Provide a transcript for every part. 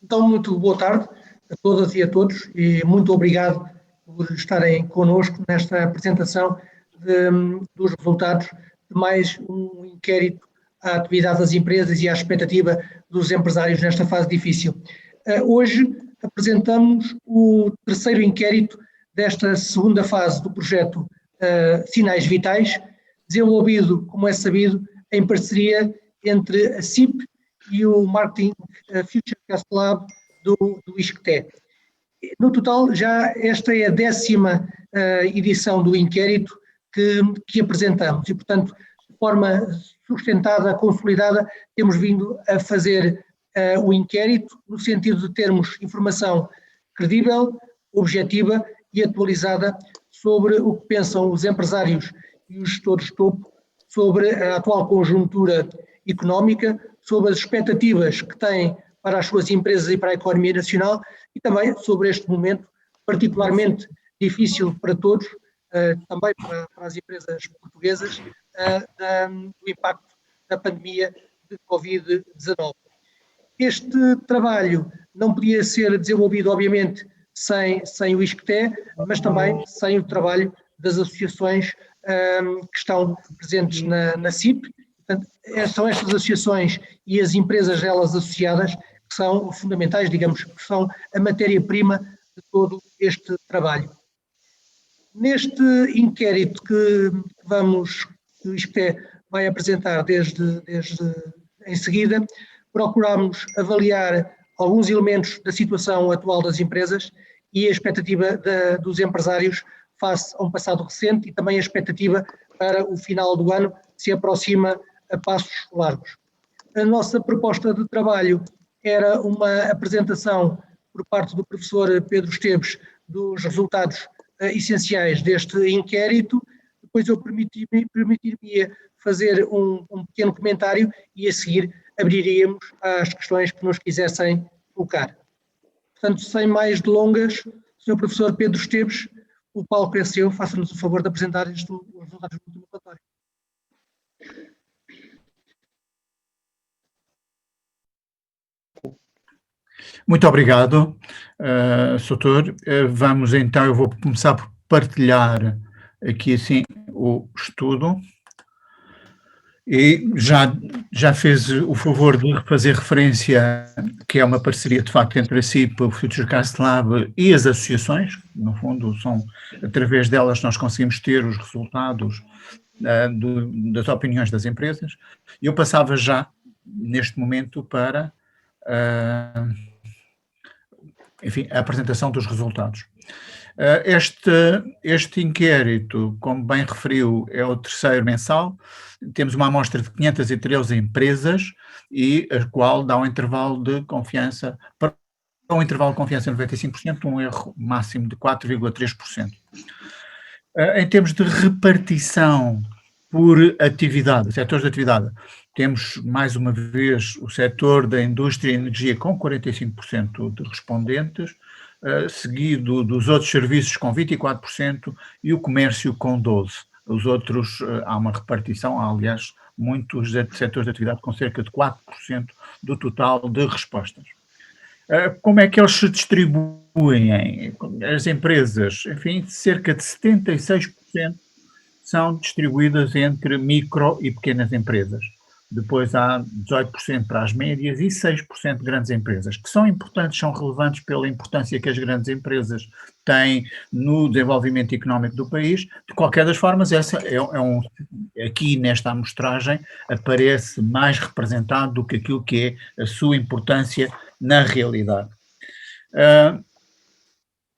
Então, muito boa tarde a todas e a todos e muito obrigado por estarem connosco nesta apresentação dos resultados de mais um inquérito à atividade das empresas e à expectativa dos empresários nesta fase difícil. Hoje apresentamos o terceiro inquérito desta segunda fase do projeto Sinais Vitais, desenvolvido, como é sabido, em parceria entre a CIP e o Marketing Futurecast Lab do ISCTE. No total, já esta é a 10ª edição do inquérito que apresentamos e, portanto, de forma sustentada, consolidada, temos vindo a fazer o inquérito no sentido de termos informação credível, objetiva e atualizada sobre o que pensam os empresários e os gestores de topo sobre a atual conjuntura económica, sobre as expectativas que têm para as suas empresas e para a economia nacional e também sobre este momento particularmente difícil para todos, também para as empresas portuguesas, do impacto da pandemia de Covid-19. Este trabalho não podia ser desenvolvido, obviamente, sem o ISCTE, mas também sem o trabalho das associações que estão presentes na CIP. Portanto, são estas associações e as empresas elas associadas que são fundamentais, digamos, que são a matéria-prima de todo este trabalho. Neste inquérito que o ISCTE vai apresentar desde em seguida, procuramos avaliar alguns elementos da situação atual das empresas e a expectativa dos empresários face a um passado recente e também a expectativa para o final do ano que se aproxima a passos largos. A nossa proposta de trabalho era uma apresentação por parte do professor Pedro Esteves dos resultados essenciais deste inquérito, depois eu permitir-me fazer um pequeno comentário e a seguir abriríamos às questões que nos quisessem colocar. Portanto, sem mais delongas, Sr. Professor Pedro Esteves, o palco é seu, faça-nos o favor de apresentar os resultados do último relatório. Muito obrigado, Soutor. Vamos então, eu vou começar por partilhar aqui assim o estudo e já fez o favor de fazer referência que é uma parceria de facto entre a CIP, o Futurecast Lab e as associações, no fundo são através delas nós conseguimos ter os resultados das opiniões das empresas. Eu passava já neste momento para enfim, a apresentação dos resultados. Este inquérito, como bem referiu, é o terceiro mensal. Temos uma amostra de 513 empresas e a qual dá um intervalo de confiança, para um intervalo de confiança de 95%, um erro máximo de 4,3%. Em termos de repartição por atividade, setores de atividade, temos mais uma vez o setor da indústria e energia com 45% de respondentes, seguido dos outros serviços com 24% e o comércio com 12%. Os outros, há uma repartição, há, aliás, muitos setores de atividade com cerca de 4% do total de respostas. Como é que eles se distribuem? As empresas, enfim, cerca de 76% são distribuídas entre micro e pequenas empresas. Depois há 18% para as médias e 6% de grandes empresas, que são importantes, são relevantes pela importância que as grandes empresas têm no desenvolvimento económico do país. De qualquer das formas, essa aqui nesta amostragem aparece mais representado do que aquilo que é a sua importância na realidade.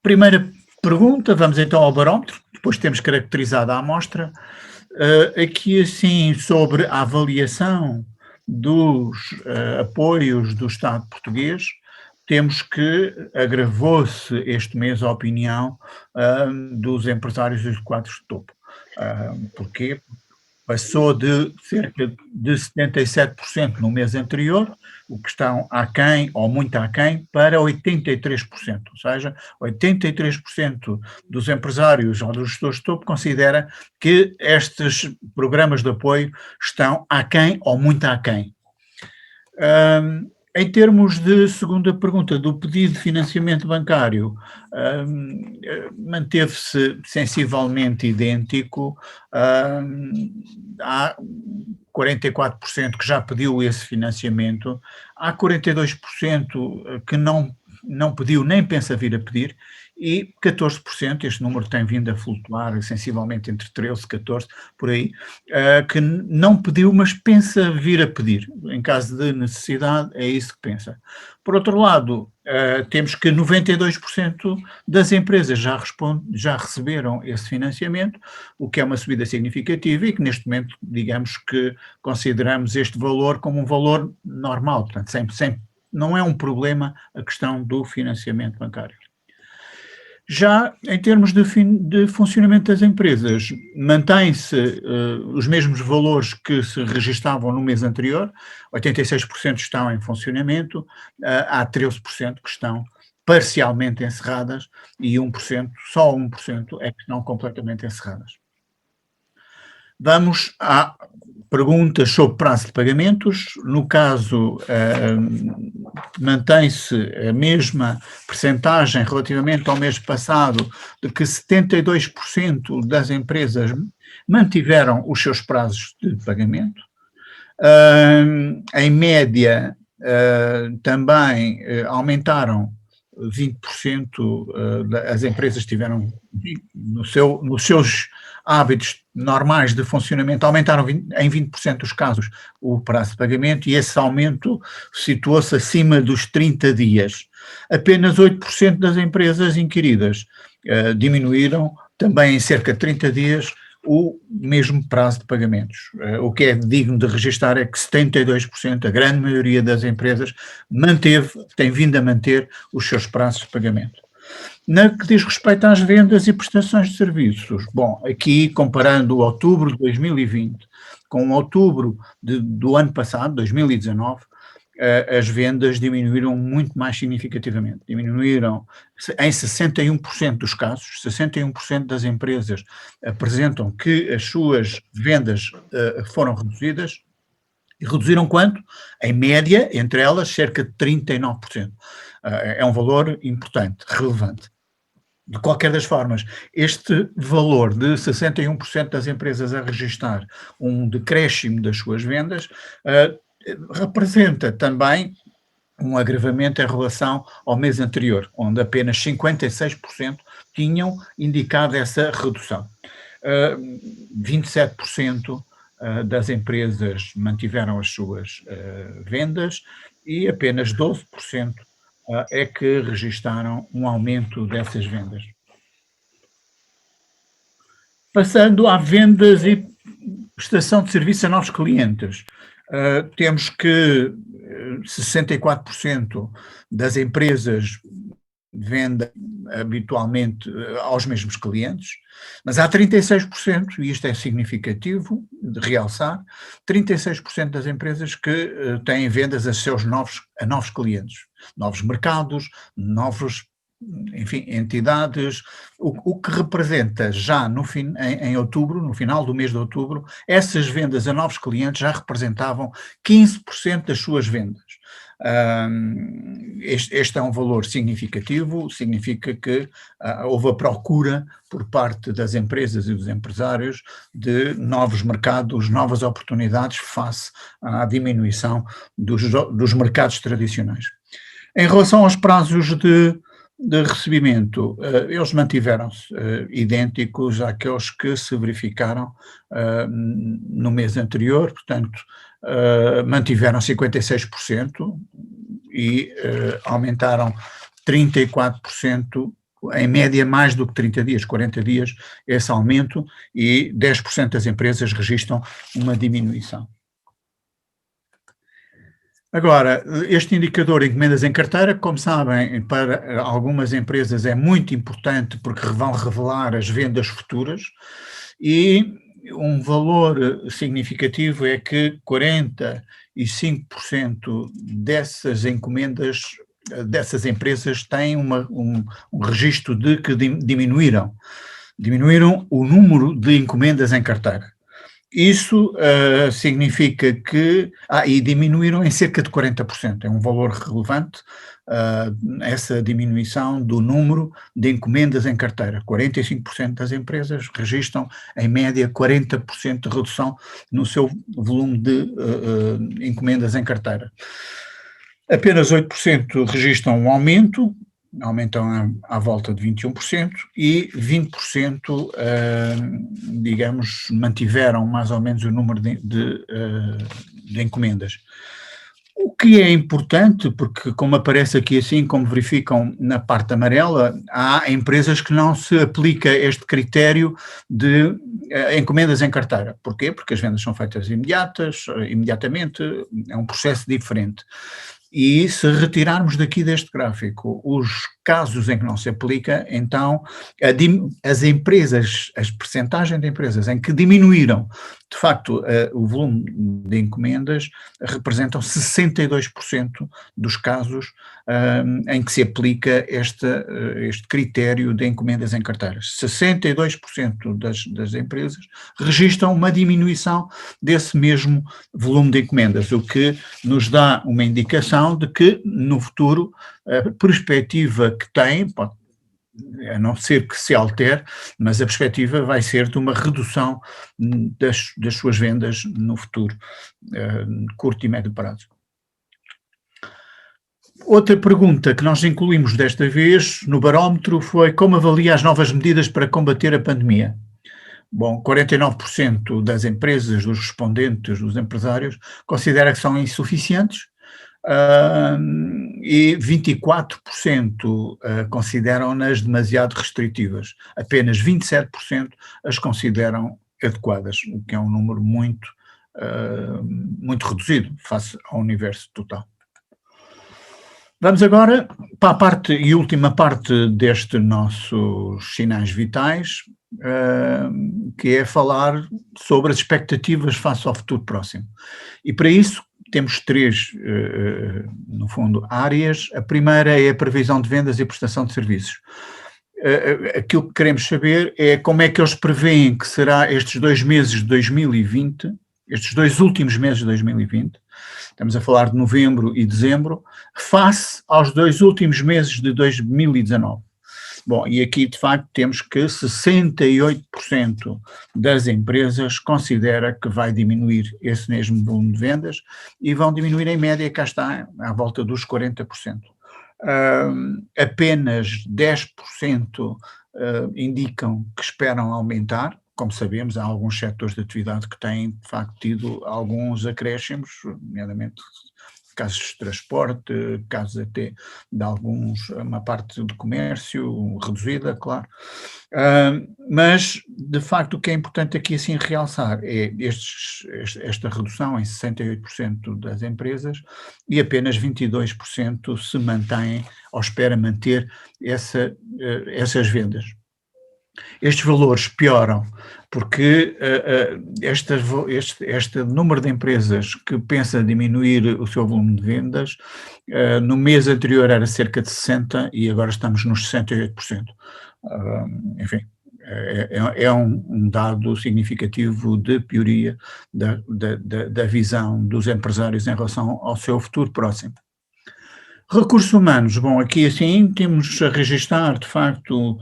Primeira pergunta, vamos então ao barómetro, depois temos caracterizado a amostra. Aqui assim sobre a avaliação dos apoios do Estado português, temos que agravou-se este mês a opinião dos empresários dos quadros de topo. Porquê? Passou de cerca de 77% no mês anterior, o que estão aquém ou muito aquém, para 83%. Ou seja, 83% dos empresários ou dos gestores de topo considera que estes programas de apoio estão aquém ou muito aquém. Em termos de segunda pergunta, do pedido de financiamento bancário, manteve-se sensivelmente idêntico. Há 44% que já pediu esse financiamento, há 42% que não pediu nem pensa vir a pedir, e 14%, este número tem vindo a flutuar sensivelmente entre 13 e 14, por aí, que não pediu, mas pensa vir a pedir. Em caso de necessidade, é isso que pensa. Por outro lado, temos que 92% das empresas já receberam esse financiamento, o que é uma subida significativa e que neste momento, digamos que consideramos este valor como um valor normal, portanto, sempre não é um problema a questão do financiamento bancário. Já em termos de funcionamento das empresas, mantém-se os mesmos valores que se registavam no mês anterior, 86% estão em funcionamento, há 13% que estão parcialmente encerradas e 1%, só 1% é que estão completamente encerradas. Vamos a perguntas sobre prazo de pagamentos. No caso, mantém-se a mesma percentagem relativamente ao mês passado, de que 72% das empresas mantiveram os seus prazos de pagamento. Em média, também aumentaram 20%, as empresas tiveram, nos seus hábitos normais de funcionamento, aumentaram em 20% dos casos o prazo de pagamento, e esse aumento situou-se acima dos 30 dias. Apenas 8% das empresas inquiridas diminuíram também em cerca de 30 dias o mesmo prazo de pagamentos. O que é digno de registar é que 72%, a grande maioria das empresas, tem vindo a manter os seus prazos de pagamento. No que diz respeito às vendas e prestações de serviços, bom, aqui comparando o outubro de 2020 com o outubro do ano passado, 2019, as vendas diminuíram muito mais significativamente. Diminuíram em 61% dos casos, 61% das empresas apresentam que as suas vendas foram reduzidas. E reduziram quanto? Em média, entre elas, cerca de 39%. É um valor importante, relevante. De qualquer das formas, este valor de 61% das empresas a registrar um decréscimo das suas vendas representa também um agravamento em relação ao mês anterior, onde apenas 56% tinham indicado essa redução. 27% das empresas mantiveram as suas vendas e apenas 12% é que registaram um aumento dessas vendas. Passando a vendas e prestação de serviço a novos clientes, temos que 64% das empresas vendem habitualmente aos mesmos clientes, mas há 36%, e isto é significativo de realçar, 36% das empresas que têm vendas a novos clientes, novos mercados, enfim, entidades, o que representa já em outubro, no final do mês de outubro, essas vendas a novos clientes já representavam 15% das suas vendas. Este é um valor significativo, significa que houve a procura por parte das empresas e dos empresários de novos mercados, novas oportunidades face à diminuição dos mercados tradicionais. Em relação aos prazos de recebimento, eles mantiveram-se idênticos àqueles que se verificaram no mês anterior, portanto, mantiveram 56% e aumentaram 34%, em média mais do que 30 dias, 40 dias esse aumento, e 10% das empresas registram uma diminuição. Agora, este indicador encomendas em carteira, como sabem, para algumas empresas é muito importante porque vão revelar as vendas futuras, e um valor significativo é que 45% dessas encomendas, dessas empresas têm um registro de que diminuíram o número de encomendas em carteira. Isso significa que... e diminuíram em cerca de 40%, é um valor relevante, essa diminuição do número de encomendas em carteira. 45% das empresas registram, em média, 40% de redução no seu volume de encomendas em carteira. Apenas 8% registram um aumento, aumentam à volta de 21%, e 20%, digamos, mantiveram mais ou menos o número de encomendas. O que é importante, porque como aparece aqui assim, como verificam na parte amarela, há empresas que não se aplica este critério de encomendas em carteira. Porquê? Porque as vendas são feitas imediatamente, é um processo diferente. E se retirarmos daqui deste gráfico os casos em que não se aplica, então as empresas, as percentagens de empresas em que diminuíram, de facto, o volume de encomendas representam 62% dos casos em que se aplica este critério de encomendas em carteiras. 62% das empresas registram uma diminuição desse mesmo volume de encomendas, o que nos dá uma indicação de que no futuro a perspectiva que tem, pode, a não ser que se altere, mas a perspectiva vai ser de uma redução das suas vendas no futuro, curto e médio prazo. Outra pergunta que nós incluímos desta vez no barómetro foi: como avalia as novas medidas para combater a pandemia? Bom, 49% das empresas, dos respondentes, dos empresários, considera que são insuficientes, e 24% consideram-nas demasiado restritivas. Apenas 27% as consideram adequadas, o que é um número muito reduzido face ao universo total. Vamos agora para a parte e última parte destes nossos sinais vitais, que é falar sobre as expectativas face ao futuro próximo. E para isso temos três, no fundo, áreas. A primeira é a previsão de vendas e prestação de serviços. Aquilo que queremos saber é como é que eles preveem que será estes 2 meses de 2020, estes 2 últimos meses de 2020, estamos a falar de novembro e dezembro, face aos 2 últimos meses de 2019. Bom, e aqui de facto temos que 68% das empresas considera que vai diminuir esse mesmo volume de vendas e vão diminuir em média, cá está, à volta dos 40%. Apenas 10% indicam que esperam aumentar. Como sabemos, há alguns setores de atividade que têm de facto tido alguns acréscimos, nomeadamente casos de transporte, casos até de uma parte de comércio reduzida, claro. Mas, de facto, o que é importante aqui assim realçar é esta redução em 68% das empresas, e apenas 22% se mantêm ou espera manter essas vendas. Estes valores pioram porque este número de empresas que pensa diminuir o seu volume de vendas, no mês anterior era cerca de 60% e agora estamos nos 68%. Enfim, é um dado significativo de pioria da visão dos empresários em relação ao seu futuro próximo. Recursos humanos, bom, aqui assim temos a registrar de facto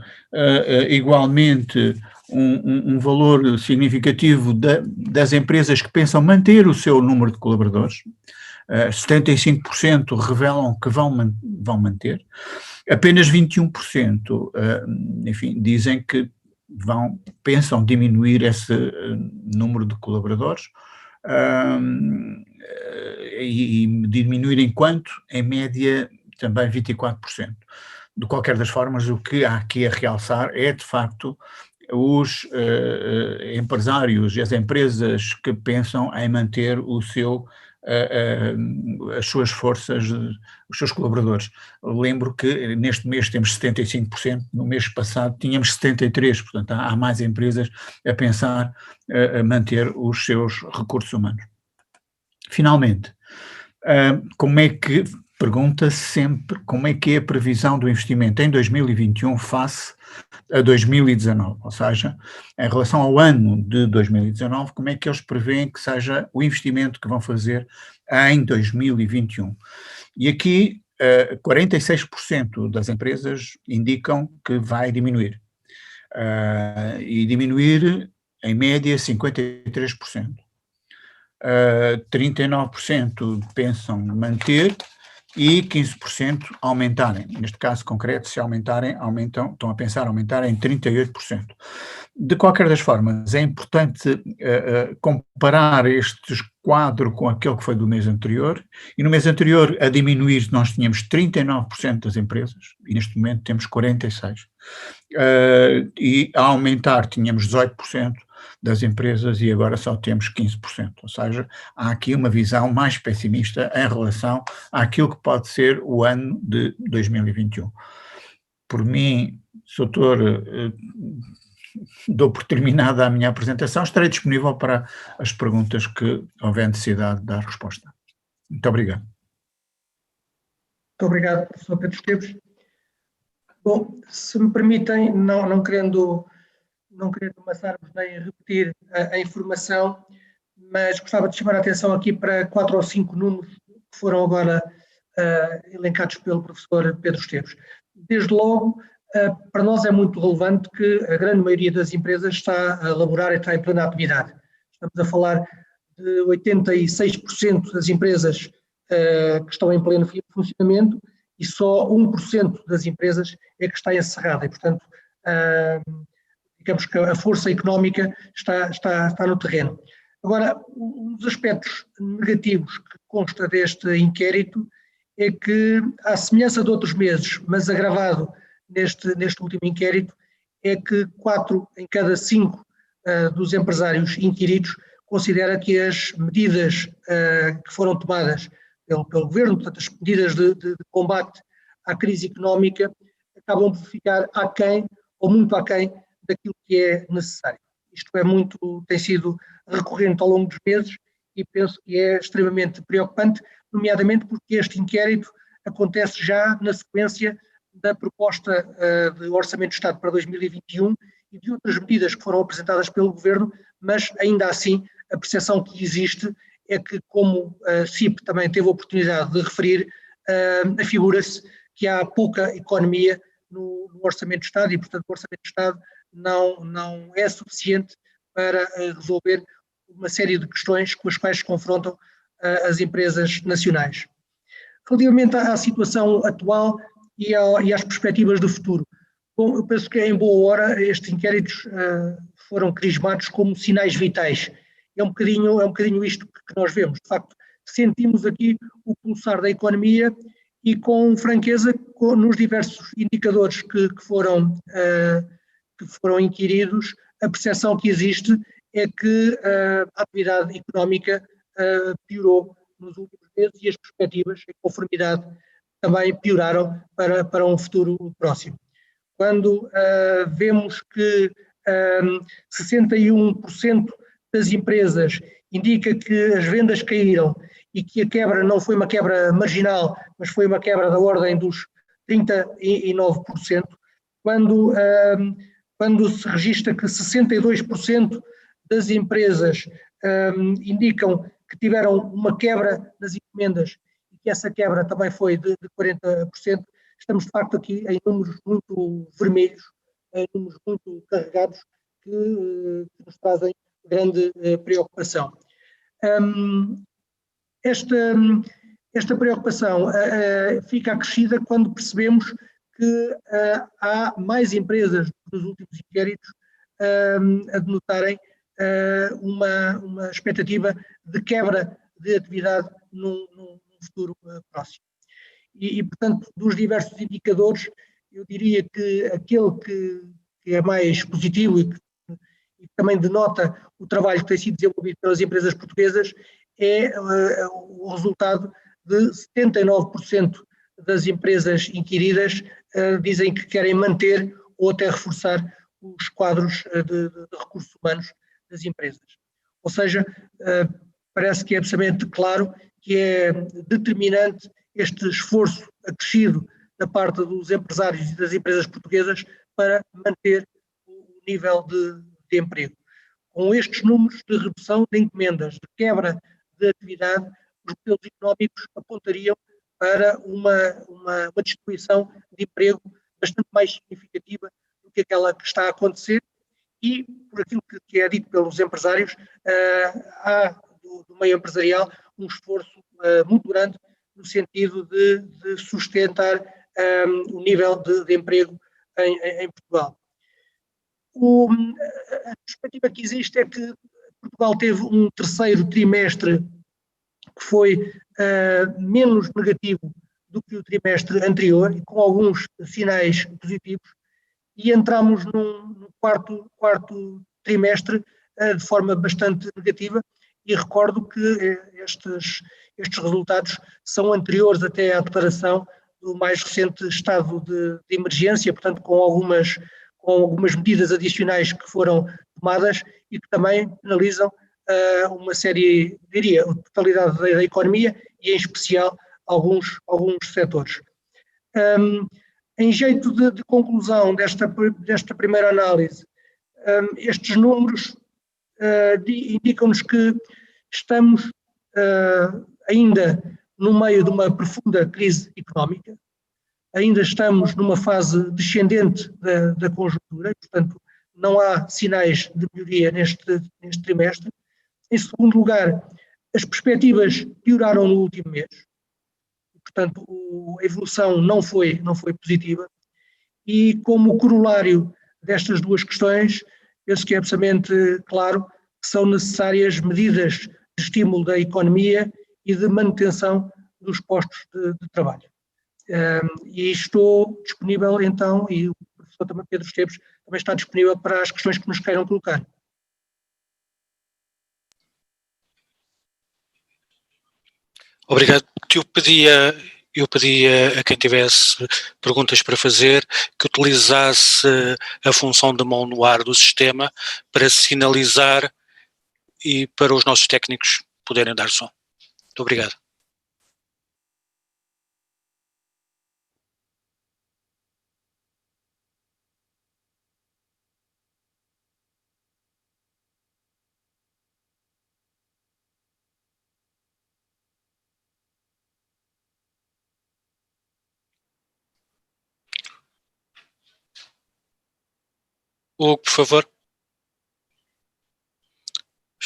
igualmente um valor significativo das empresas que pensam manter o seu número de colaboradores. 75% revelam que vão manter, apenas 21% enfim, dizem que pensam diminuir esse número de colaboradores, e diminuir em quanto? Em média também 24%. De qualquer das formas, o que há aqui a realçar é de facto os empresários e as empresas que pensam em manter as suas forças, os seus colaboradores. Lembro que neste mês temos 75%, no mês passado tínhamos 73%, portanto há mais empresas a pensar a manter os seus recursos humanos. Finalmente, como é que pergunta sempre como é que é a previsão do investimento em 2021 face a 2019, ou seja, em relação ao ano de 2019, como é que eles prevêem que seja o investimento que vão fazer em 2021. E aqui 46% das empresas indicam que vai diminuir. E diminuir, em média, 53%. 39% pensam manter e 15% aumentarem. Neste caso concreto, se aumentarem, estão a pensar aumentar em 38%. De qualquer das formas, é importante comparar este quadro com aquele que foi do mês anterior, e no mês anterior a diminuir nós tínhamos 39% das empresas, e neste momento temos 46%. E a aumentar tínhamos 18% das empresas e agora só temos 15%, ou seja, há aqui uma visão mais pessimista em relação àquilo que pode ser o ano de 2021. Por mim, doutor, dou por terminada a minha apresentação, estarei disponível para as perguntas que houver necessidade de dar resposta. Muito obrigado. Muito obrigado, professor Pedro Esteves. Bom, se me permitem, não querendo amassarmos nem repetir a informação, mas gostava de chamar a atenção aqui para 4 ou 5 números que foram agora elencados pelo professor Pedro Esteves. Desde logo, para nós é muito relevante que a grande maioria das empresas está a elaborar e está em plena atividade. Estamos a falar de 86% das empresas que estão em pleno funcionamento e só 1% das empresas é que está encerrada e, portanto, digamos que a força económica está no terreno. Agora, um dos aspectos negativos que consta deste inquérito é que, à semelhança de outros meses, mas agravado neste último inquérito, é que 4 em cada 5 dos empresários inquiridos considera que as medidas que foram tomadas pelo governo, portanto, as medidas de combate à crise económica, acabam por ficar aquém ou muito aquém daquilo que é necessário. Isto tem sido recorrente ao longo dos meses e penso que é extremamente preocupante, nomeadamente porque este inquérito acontece já na sequência da proposta de Orçamento de Estado para 2021 e de outras medidas que foram apresentadas pelo Governo, mas ainda assim a percepção que existe é que, como a CIP também teve a oportunidade de referir, afigura-se que há pouca economia no Orçamento de Estado e, portanto, o Orçamento de Estado não é suficiente para resolver uma série de questões com as quais se confrontam as empresas nacionais. Relativamente à situação atual e às perspectivas do futuro, bom, eu penso que em boa hora estes inquéritos foram crismados como sinais vitais. É um bocadinho isto que nós vemos. De facto, sentimos aqui o pulsar da economia e com franqueza, nos diversos indicadores que foram inquiridos, a percepção que existe é que a atividade económica piorou nos últimos meses e as perspectivas, em conformidade, também pioraram para um futuro próximo. Quando vemos que 61% das empresas indica que as vendas caíram e que a quebra não foi uma quebra marginal, mas foi uma quebra da ordem dos 39%, quando se registra que 62% das empresas indicam que tiveram uma quebra nas encomendas e que essa quebra também foi de 40%, estamos de facto aqui em números muito vermelhos, em números muito carregados que nos trazem grande preocupação. Esta preocupação fica acrescida quando percebemos que há mais empresas nos últimos inquéritos a denotarem uma expectativa de quebra de atividade num futuro próximo. E, portanto, dos diversos indicadores, eu diria que aquele que é mais positivo e que também denota o trabalho que tem sido desenvolvido pelas empresas portuguesas é o resultado de 79% das empresas inquiridas dizem que querem manter ou até reforçar os quadros de recursos humanos das empresas. Ou seja, parece que é absolutamente claro que é determinante este esforço acrescido da parte dos empresários e das empresas portuguesas para manter o nível de emprego. Com estes números de redução de encomendas, de quebra de atividade, os modelos económicos apontariam para uma distribuição de emprego bastante mais significativa do que aquela que está a acontecer e, por aquilo que é dito pelos empresários, há do meio empresarial um esforço muito grande no sentido de sustentar o nível de emprego em Portugal. A perspectiva que existe é que Portugal teve um terceiro trimestre que foi menos negativo do que o trimestre anterior, e com alguns sinais positivos, e entramos no quarto trimestre de forma bastante negativa, e recordo que estes resultados são anteriores até à declaração do mais recente estado de emergência, portanto com algumas medidas adicionais que foram tomadas e que também penalizam uma série, diria, a totalidade da economia e em especial alguns setores. Em jeito de conclusão desta primeira análise, estes números indicam-nos que estamos ainda no meio de uma profunda crise económica, ainda estamos numa fase descendente da conjuntura, portanto não há sinais de melhoria neste trimestre. Em segundo lugar, as perspectivas pioraram no último mês, portanto a evolução não foi positiva, e como corolário destas duas questões, penso que é absolutamente claro que são necessárias medidas de estímulo da economia e de manutenção dos postos de trabalho. E estou disponível então, e o professor também Pedro Esteves também está disponível para as questões que nos queiram colocar. Obrigado. Eu pedia a quem tivesse perguntas para fazer que utilizasse a função de mão no ar do sistema para sinalizar e para os nossos técnicos poderem dar som. Muito obrigado. Hugo, por favor.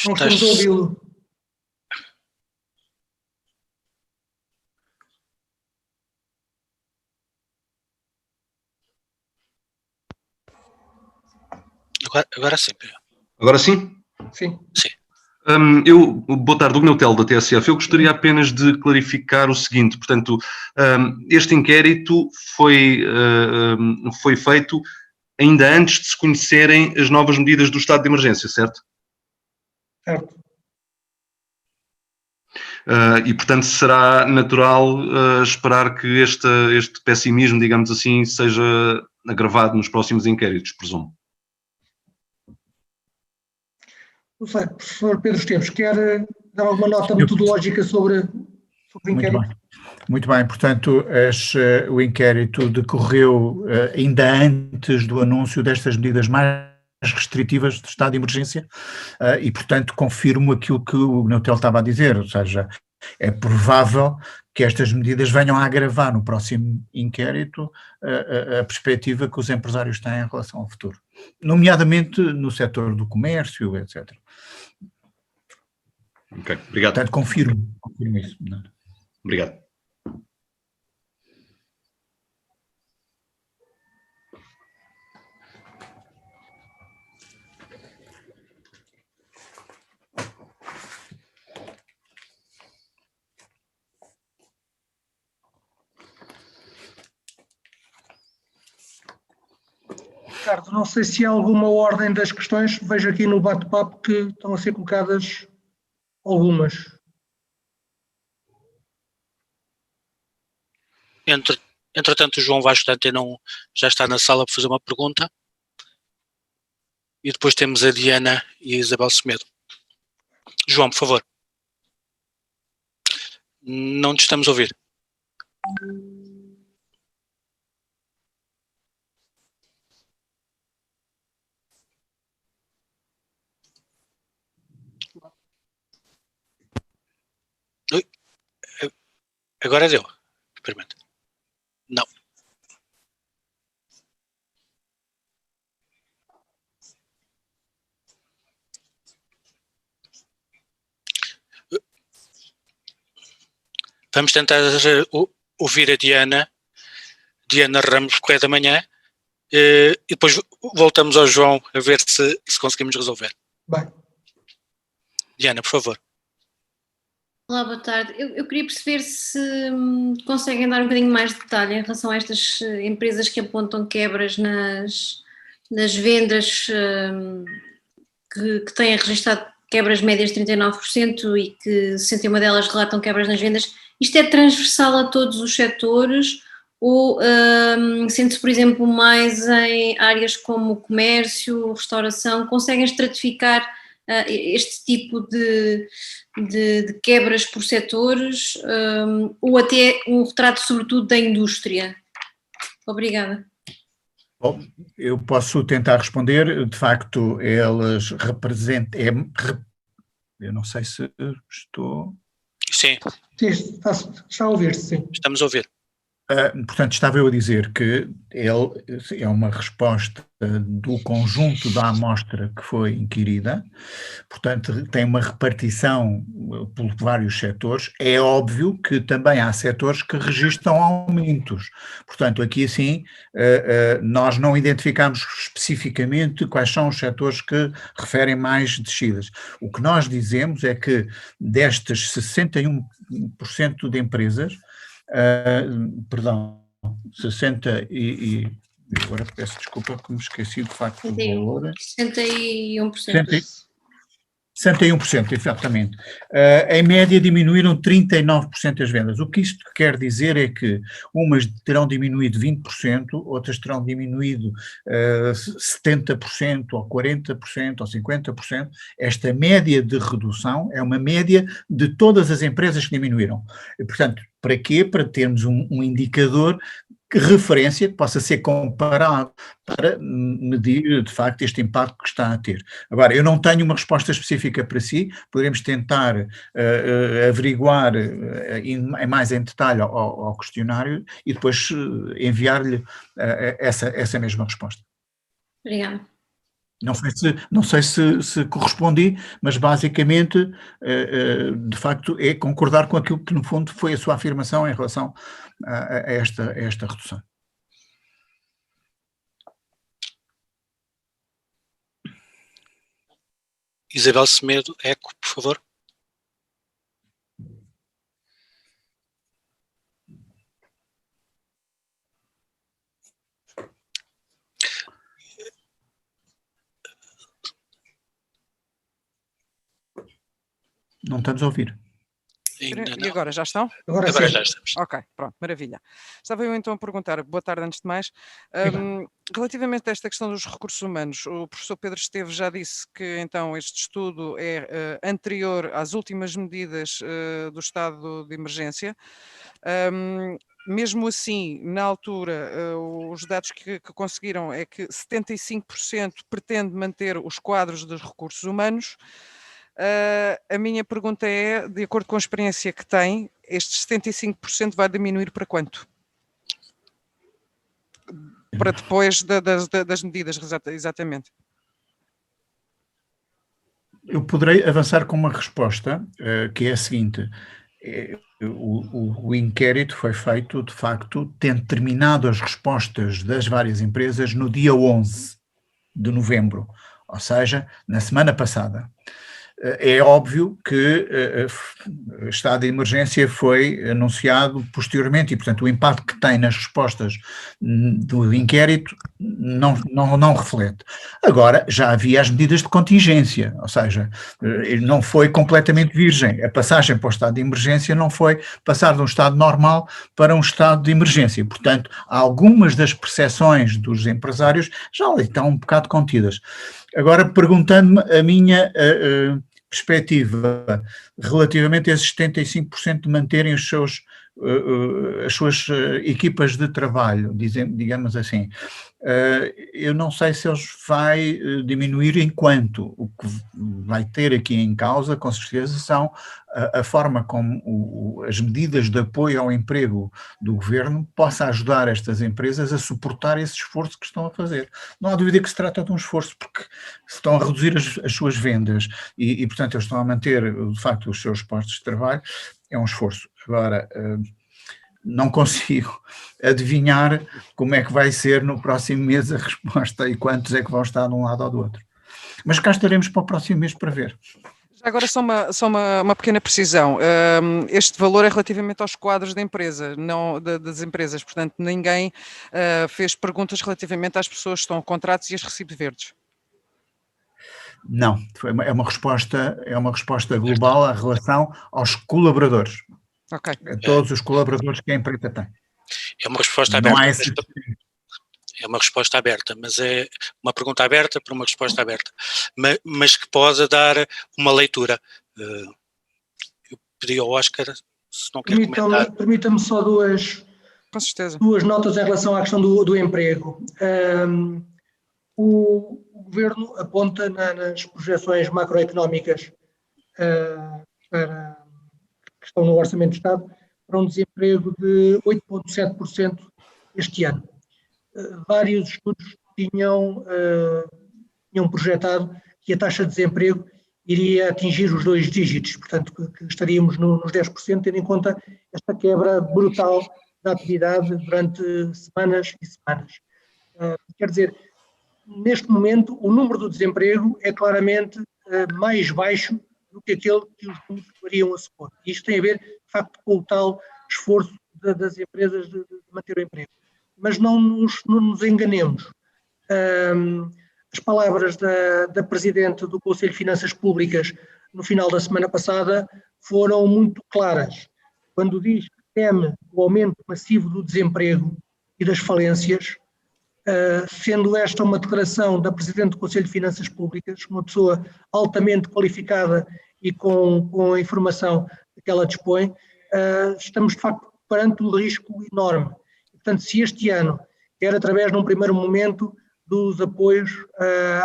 Não estamos a ouvi-lo. Agora sim. Agora sim? Sim. Sim. Boa tarde, Hugo Neutel da TSF. Eu gostaria apenas de clarificar o seguinte, portanto, este inquérito foi feito ainda antes de se conhecerem as novas medidas do estado de emergência, certo? Certo. E, portanto, será natural esperar que este pessimismo, digamos assim, seja agravado nos próximos inquéritos, presumo. Não sei, professor Pedro Esteves, quer dar alguma nota metodológica sobre o inquérito? Muito bem, portanto, o inquérito decorreu ainda antes do anúncio destas medidas mais restritivas de estado de emergência e, portanto, confirmo aquilo que o Neutel estava a dizer, ou seja, é provável que estas medidas venham a agravar no próximo inquérito a perspectiva que os empresários têm em relação ao futuro, nomeadamente no setor do comércio, etc. Ok, obrigado. Portanto, confirmo isso. Obrigado. Ricardo, não sei se há alguma ordem das questões, vejo aqui no bate-papo que estão a ser colocadas algumas. Entretanto, o João Vasco da Antena já está na sala para fazer uma pergunta. E depois temos a Diana e a Isabel Semedo. João, por favor. Não te estamos a ouvir. Ui, agora deu. Experimenta. Não. Vamos tentar ouvir a Diana Ramos, Correio da Manhã, e depois voltamos ao João a ver se conseguimos resolver. Bem. Diana, por favor. Olá, boa tarde. Eu queria perceber se conseguem dar um bocadinho mais de detalhe em relação a estas empresas que apontam quebras nas vendas, que têm registrado quebras médias de 39% e que 61 delas relatam quebras nas vendas. Isto é transversal a todos os setores ou sente-se, por exemplo, mais em áreas como comércio, restauração? Conseguem estratificar este tipo de quebras por setores ou até um retrato sobretudo da indústria? Obrigada. Bom, eu posso tentar responder. De facto, elas representam... eu não sei se estou... Sim. Sim, está a ouvir-se, sim. Estamos a ouvir. Portanto, estava eu a dizer que ele é uma resposta do conjunto da amostra que foi inquirida, portanto tem uma repartição por vários setores. É óbvio que também há setores que registram aumentos, portanto aqui sim nós não identificamos especificamente quais são os setores que referem mais descidas. O que nós dizemos é que destas 61% de empresas, perdão, 60 e agora peço desculpa que me esqueci de facto do valor. 61%. 61%, exatamente. Em média diminuíram 39% as vendas. O que isto quer dizer é que umas terão diminuído 20%, outras terão diminuído 70%, ou 40%, ou 50%. Esta média de redução é uma média de todas as empresas que diminuíram. E, portanto, para quê? Para termos um indicador que referência que possa ser comparado para medir, de facto, este impacto que está a ter. Agora, eu não tenho uma resposta específica para si, poderemos tentar averiguar mais em detalhe ao questionário e depois enviar-lhe essa mesma resposta. Obrigada. Não sei se correspondi, mas basicamente, de facto, é concordar com aquilo que no fundo foi a sua afirmação em relação a esta redução. Isabel Semedo, ECO, por favor. Não estamos a ouvir. E agora, já estão? Agora já estamos. Ok, pronto, maravilha. Estava eu então a perguntar, boa tarde antes de mais, relativamente a esta questão dos recursos humanos, o professor Pedro Esteves já disse que então este estudo é anterior às últimas medidas do estado de emergência. Mesmo assim, na altura, os dados que conseguiram é que 75% pretende manter os quadros dos recursos humanos. A minha pergunta é, de acordo com a experiência que tem, estes 75% vai diminuir para quanto? Para depois das medidas, exatamente. Eu poderei avançar com uma resposta, que é a seguinte: o inquérito foi feito, de facto, tendo terminado as respostas das várias empresas no dia 11 de novembro, ou seja, na semana passada. É óbvio que o estado de emergência foi anunciado posteriormente e, portanto, o impacto que tem nas respostas do inquérito não reflete. Agora, já havia as medidas de contingência, ou seja, não foi completamente virgem. A passagem para o estado de emergência não foi passar de um estado normal para um estado de emergência. Portanto, algumas das percepções dos empresários já estão um bocado contidas. Agora, perguntando-me a minha perspectiva relativamente a esses 75% de manterem os seus as suas equipas de trabalho, digamos assim, eu não sei se eles vai diminuir enquanto. O que vai ter aqui em causa, com certeza, são a forma como as medidas de apoio ao emprego do governo possa ajudar estas empresas a suportar esse esforço que estão a fazer. Não há dúvida que se trata de um esforço, porque estão a reduzir as suas vendas e, portanto, eles estão a manter, de facto, os seus postos de trabalho. É um esforço. Agora, não consigo adivinhar como é que vai ser no próximo mês a resposta e quantos é que vão estar de um lado ou do outro. Mas cá estaremos para o próximo mês para ver. Já agora só uma pequena precisão. Este valor é relativamente aos quadros da empresa, não das empresas. Portanto, ninguém fez perguntas relativamente às pessoas que estão a contratos e as recibos verdes. Não, é uma resposta global à relação aos colaboradores. Ok. A todos os colaboradores que a empresa tem. É uma resposta Não aberta. há esse... É uma resposta aberta, mas é uma pergunta aberta para uma resposta aberta, mas que possa dar uma leitura. Eu pedi ao Óscar, se não quer comentar. Permita-me só Com certeza. duas notas em relação à questão do emprego. O Governo aponta nas projeções macroeconómicas que estão no Orçamento do Estado para um desemprego de 8,7% este ano. Vários estudos tinham projetado que a taxa de desemprego iria atingir os 2 dígitos, portanto que estaríamos nos 10%, tendo em conta esta quebra brutal da atividade durante semanas e semanas. Quer dizer, neste momento o número do desemprego é claramente mais baixo do que aquele que os números variam a supor. Isto tem a ver, de facto, com o tal esforço das empresas de manter o emprego. Mas não nos enganemos. As palavras da Presidente do Conselho de Finanças Públicas no final da semana passada foram muito claras. Quando diz que teme o aumento massivo do desemprego e das falências, sendo esta uma declaração da Presidente do Conselho de Finanças Públicas, uma pessoa altamente qualificada e com a informação que ela dispõe, estamos de facto perante um risco enorme. Portanto, se este ano, quer através num primeiro momento dos apoios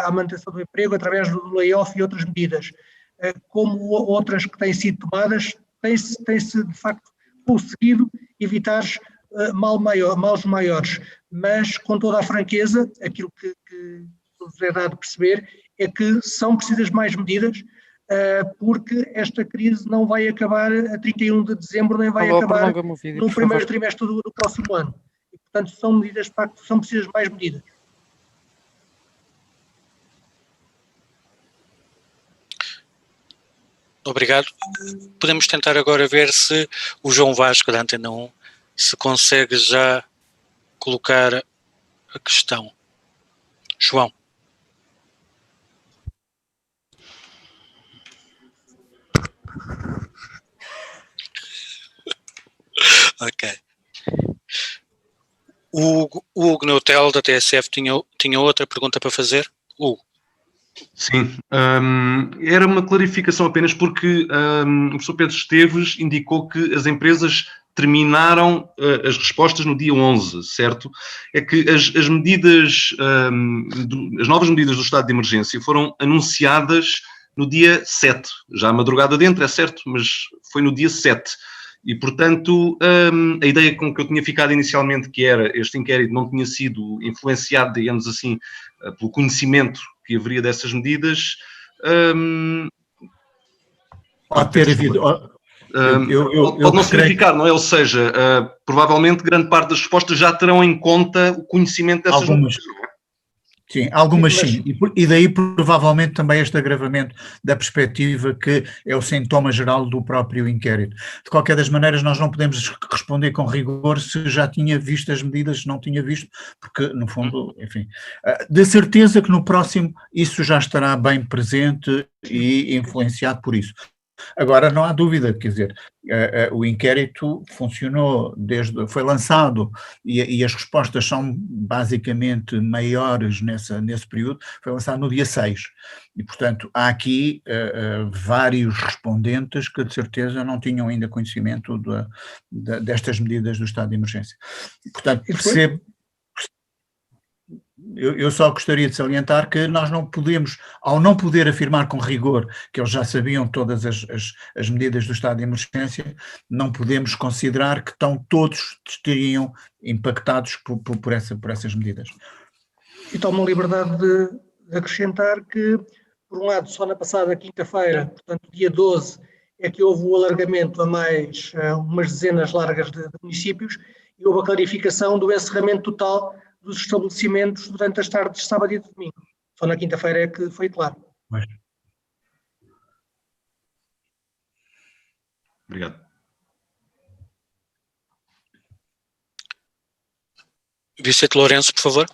à manutenção do emprego, através do layoff e outras medidas, como outras que têm sido tomadas, tem-se de facto conseguido evitar males maiores, mas com toda a franqueza, aquilo que nos é dado perceber é que são precisas mais medidas, porque esta crise não vai acabar a 31 de dezembro, nem vai acabar no primeiro trimestre do próximo ano. E, portanto, são medidas, de facto, são precisas mais medidas. Obrigado. Podemos tentar agora ver se o João Vasco da Antena 1 se consegue já colocar a questão. João. Ok. O Hugo Neutel da TSF tinha outra pergunta para fazer? Hugo. Sim, era uma clarificação apenas porque o professor Pedro Esteves indicou que as empresas terminaram as respostas no dia 11, certo? É que as medidas, as novas medidas do estado de emergência foram anunciadas no dia 7, já a madrugada dentro, é certo, mas foi no dia 7. E, portanto, a ideia com que eu tinha ficado inicialmente, que era este inquérito não tinha sido influenciado, digamos assim, pelo conhecimento que haveria dessas medidas. Pode ter havido. Pode não significar, não é? Ou seja, provavelmente grande parte das respostas já terão em conta o conhecimento dessas medidas. Sim, algumas sim, e daí provavelmente também este agravamento da perspectiva que é o sintoma geral do próprio inquérito. De qualquer das maneiras, nós não podemos responder com rigor se já tinha visto as medidas, se não tinha visto, porque no fundo, enfim, de certeza que no próximo isso já estará bem presente e influenciado por isso. Agora não há dúvida, quer dizer, o inquérito funcionou foi lançado e as respostas são basicamente maiores nesse período, foi lançado no dia 6 e portanto há aqui vários respondentes que de certeza não tinham ainda conhecimento destas medidas do estado de emergência. E, portanto, percebo. Eu só gostaria de salientar que nós não podemos, ao não poder afirmar com rigor que eles já sabiam todas as medidas do estado de emergência, não podemos considerar que estariam impactados por essas medidas. E tomo a liberdade de acrescentar que, por um lado, só na passada quinta-feira, portanto dia 12, é que houve o alargamento a mais umas dezenas largas de municípios e houve a clarificação do encerramento total dos estabelecimentos durante as tardes de sábado e de domingo. Só na quinta-feira é que foi claro. Obrigado. Vicente Lourenço, por favor.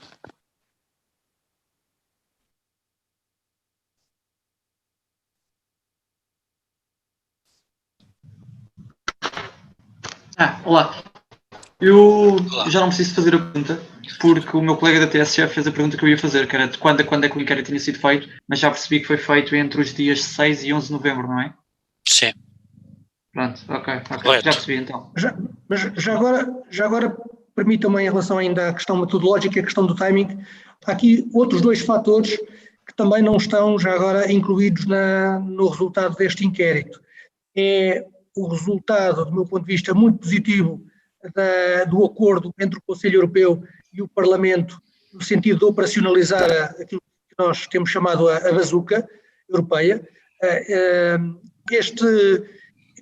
Olá. Eu já não preciso fazer a pergunta, porque o meu colega da TSF fez a pergunta que eu ia fazer, que era de quando a quando é que o inquérito tinha sido feito, mas já percebi que foi feito entre os dias 6 e 11 de novembro, não é? Sim. Pronto, ok. Correto. Já percebi então. Mas já agora permitam-me, em relação ainda à questão metodológica e à questão do timing, há aqui outros dois fatores que também não estão já agora incluídos no resultado deste inquérito. É o resultado, do meu ponto de vista, muito positivo do acordo entre o Conselho Europeu e o Parlamento, no sentido de operacionalizar aquilo que nós temos chamado a bazuca europeia.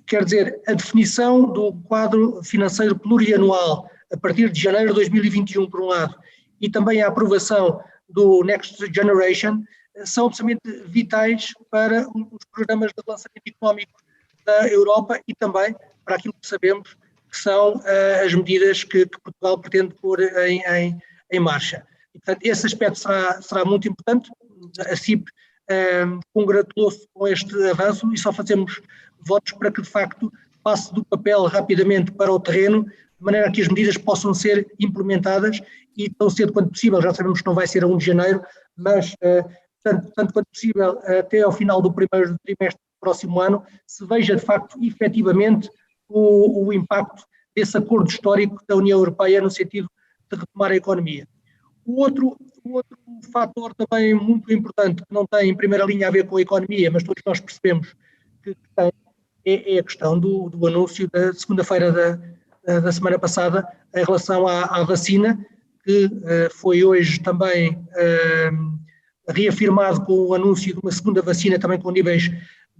Quer dizer, a definição do quadro financeiro plurianual a partir de janeiro de 2021, por um lado, e também a aprovação do Next Generation, são absolutamente vitais para os programas de relançamento económico da Europa e também para aquilo que sabemos que são as medidas que Portugal pretende pôr em marcha. E, portanto, esse aspecto será muito importante. A CIP congratulou-se com este avanço e só fazemos votos para que, de facto, passe do papel rapidamente para o terreno, de maneira a que as medidas possam ser implementadas e tão cedo quanto possível. Já sabemos que não vai ser a 1 de janeiro, mas tanto quanto possível até ao final do primeiro trimestre do próximo ano, se veja, de facto, efetivamente, o impacto desse acordo histórico da União Europeia no sentido de retomar a economia. O outro fator também muito importante, que não tem em primeira linha a ver com a economia, mas todos nós percebemos que tem, é a questão do anúncio da segunda-feira da semana passada em relação à vacina, que foi hoje também reafirmado com o anúncio de uma segunda vacina também com níveis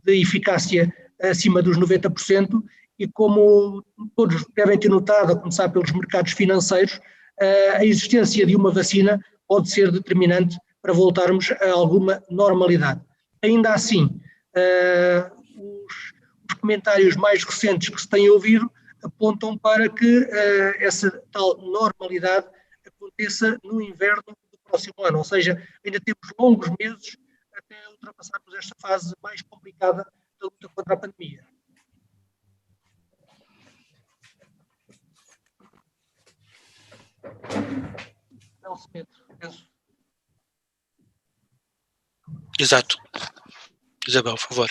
de eficácia acima dos 90%, e como todos devem ter notado, a começar pelos mercados financeiros, a existência de uma vacina pode ser determinante para voltarmos a alguma normalidade. Ainda assim, os comentários mais recentes que se têm ouvido apontam para que essa tal normalidade aconteça no inverno do próximo ano, ou seja, ainda temos longos meses até ultrapassarmos esta fase mais complicada da luta contra a pandemia. Exato. Isabel, por favor.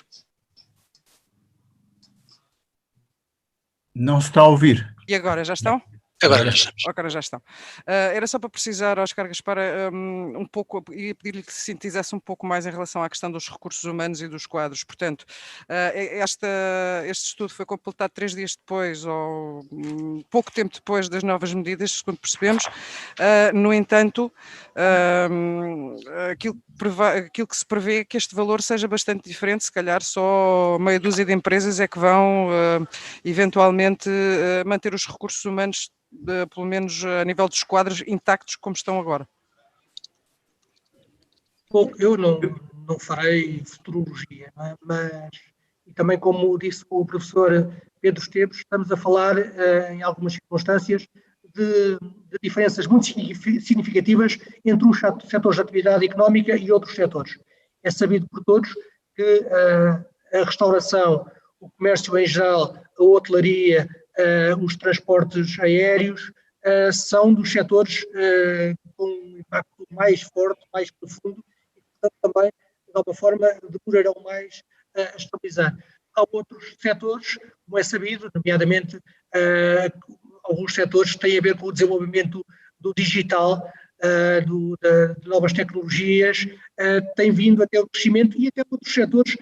Não se está a ouvir. E agora, já estão? Agora já estamos. Agora já estão. Era só para precisar, Óscar Gaspar, um pouco, e pedir-lhe que se sintetizasse um pouco mais em relação à questão dos recursos humanos e dos quadros. Portanto, este estudo foi completado 3 dias depois, ou pouco tempo depois das novas medidas, segundo percebemos. No entanto, aquilo que se prevê é que este valor seja bastante diferente, se calhar só meia dúzia de empresas é que vão eventualmente manter os recursos humanos, pelo menos a nível dos quadros, intactos como estão agora. Bom, eu não farei futurologia, mas e também, como disse o professor Pedro Esteves, estamos a falar em algumas circunstâncias de diferenças muito significativas entre uns setores de atividade económica e outros setores. É sabido por todos que a restauração o comércio em geral, a hotelaria, os transportes aéreos, são dos setores com um impacto mais forte, mais profundo, e portanto também, de alguma forma, demorarão mais a estabilizar. Há outros setores, como é sabido, nomeadamente alguns setores que têm a ver com o desenvolvimento do digital, de novas tecnologias, tem vindo até o crescimento, e até outros setores,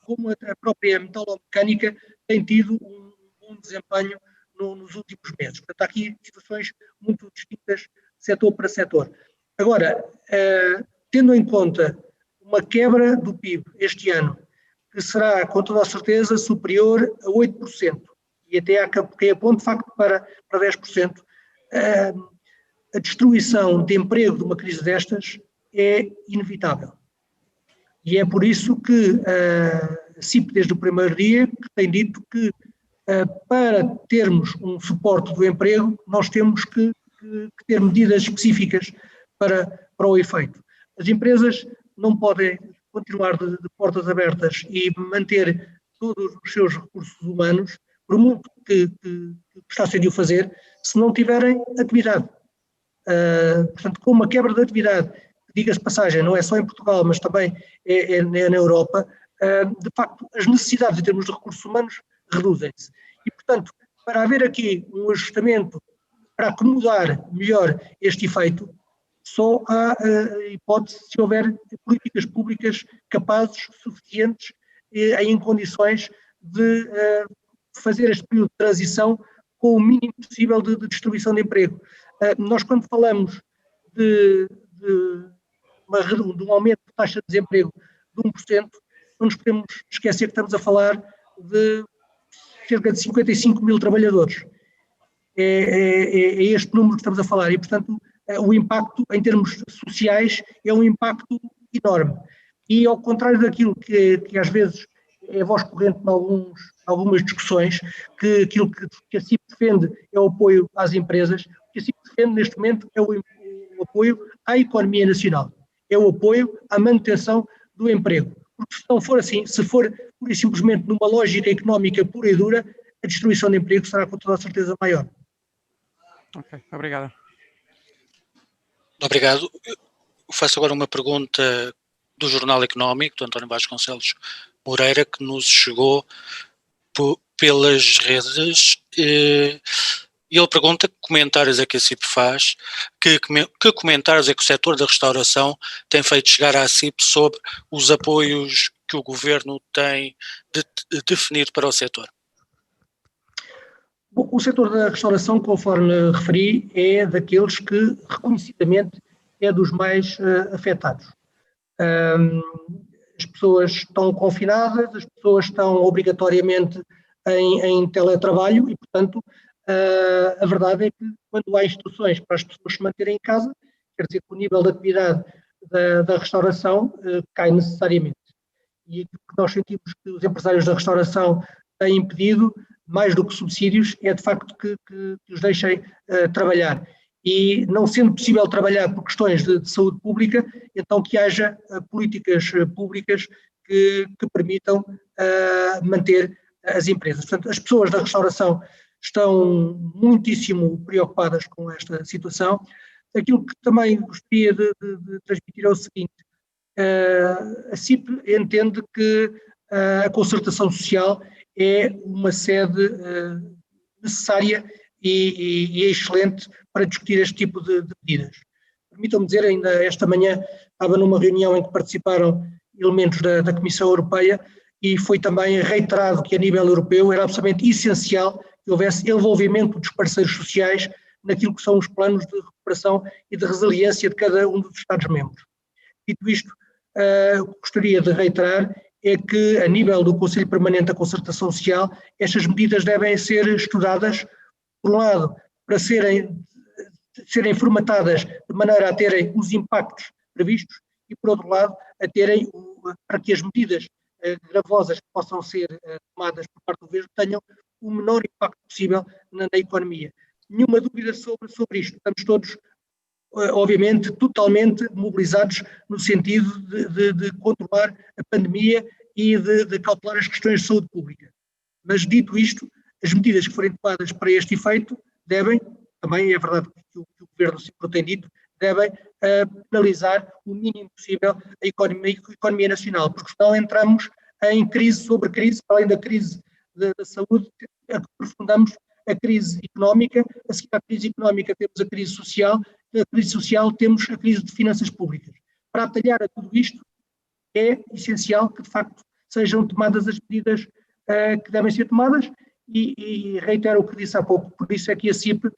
como a própria metalomecânica, tem tido um bom desempenho nos últimos meses. Portanto, há aqui situações muito distintas, setor para setor. Agora, tendo em conta uma quebra do PIB este ano, que será, com toda a certeza, superior a 8%, e até há quem aponte, de facto, para 10%, a destruição de emprego de uma crise destas é inevitável. E é por isso que a CIP, desde o primeiro dia, tem dito que para termos um suporte do emprego, nós temos que ter medidas específicas para o efeito. As empresas não podem continuar de portas abertas e manter todos os seus recursos humanos, por muito que gostassem de o fazer, se não tiverem atividade. Portanto, com uma quebra de atividade, diga-se passagem, não é só em Portugal, mas também é na Europa, de facto, as necessidades em termos de recursos humanos reduzem-se. E, portanto, para haver aqui um ajustamento para acomodar melhor este efeito, só há hipótese se houver políticas públicas capazes, suficientes, em condições de fazer este período de transição com o mínimo possível de destruição de emprego. Nós, quando falamos de um aumento de taxa de desemprego de 1%, não nos podemos esquecer que estamos a falar de cerca de 55 mil trabalhadores. É este número que estamos a falar e, portanto, o impacto em termos sociais é um impacto enorme. E ao contrário daquilo que às vezes é a voz corrente em algumas discussões, que aquilo que a CIP defende é o apoio às empresas, o que a CIP defende neste momento é o apoio à economia nacional, é o apoio à manutenção do emprego. Porque se não for assim, se for pura e simplesmente numa lógica económica pura e dura, a destruição de emprego será com toda a certeza maior. Ok, obrigado. Obrigado. Eu faço agora uma pergunta do Jornal Económico, do António Vasconcelos Moreira, que nos chegou pelas redes. E ele pergunta que comentários é que a CIP faz, que comentários é que o setor da restauração tem feito chegar à CIP sobre os apoios que o Governo tem definido para o setor. Bom, o setor da restauração, conforme referi, é daqueles que reconhecidamente é dos mais afetados. As pessoas estão confinadas, as pessoas estão obrigatoriamente em teletrabalho e, portanto, a verdade é que quando há instruções para as pessoas se manterem em casa, quer dizer que o nível de atividade da restauração cai necessariamente. E aquilo que nós sentimos que os empresários da restauração têm pedido, mais do que subsídios, é de facto que os deixem trabalhar. E não sendo possível trabalhar por questões de saúde pública, então que haja políticas públicas que permitam manter as empresas. Portanto, as pessoas da restauração estão muitíssimo preocupadas com esta situação. Aquilo que também gostaria de transmitir é o seguinte: a CIP entende que a concertação social é uma sede necessária e excelente para discutir este tipo de medidas. Permitam-me dizer, ainda esta manhã estava numa reunião em que participaram elementos da Comissão Europeia e foi também reiterado que a nível europeu era absolutamente essencial que houvesse envolvimento dos parceiros sociais naquilo que são os planos de recuperação e de resiliência de cada um dos Estados-membros. Dito isto, o que gostaria de reiterar é que, a nível do Conselho Permanente da Concertação Social, estas medidas devem ser estudadas, por um lado, para serem formatadas de maneira a terem os impactos previstos e, por outro lado, para que as medidas gravosas que possam ser tomadas por parte do governo tenham o menor impacto possível na economia. Nenhuma dúvida sobre isto. Estamos todos obviamente, totalmente mobilizados no sentido de controlar a pandemia e de cautelar as questões de saúde pública. Mas, dito isto, as medidas que forem tomadas para este efeito devem, também é verdade que o Governo sempre tem dito, devem penalizar o mínimo possível a economia nacional, porque senão entramos em crise sobre crise, além da crise da saúde, aprofundamos a crise económica, a seguir à crise económica temos a crise social temos a crise de finanças públicas. Para atalhar a tudo isto, é essencial que, de facto, sejam tomadas as medidas que devem ser tomadas e reitero o que disse há pouco, por isso é que a CIP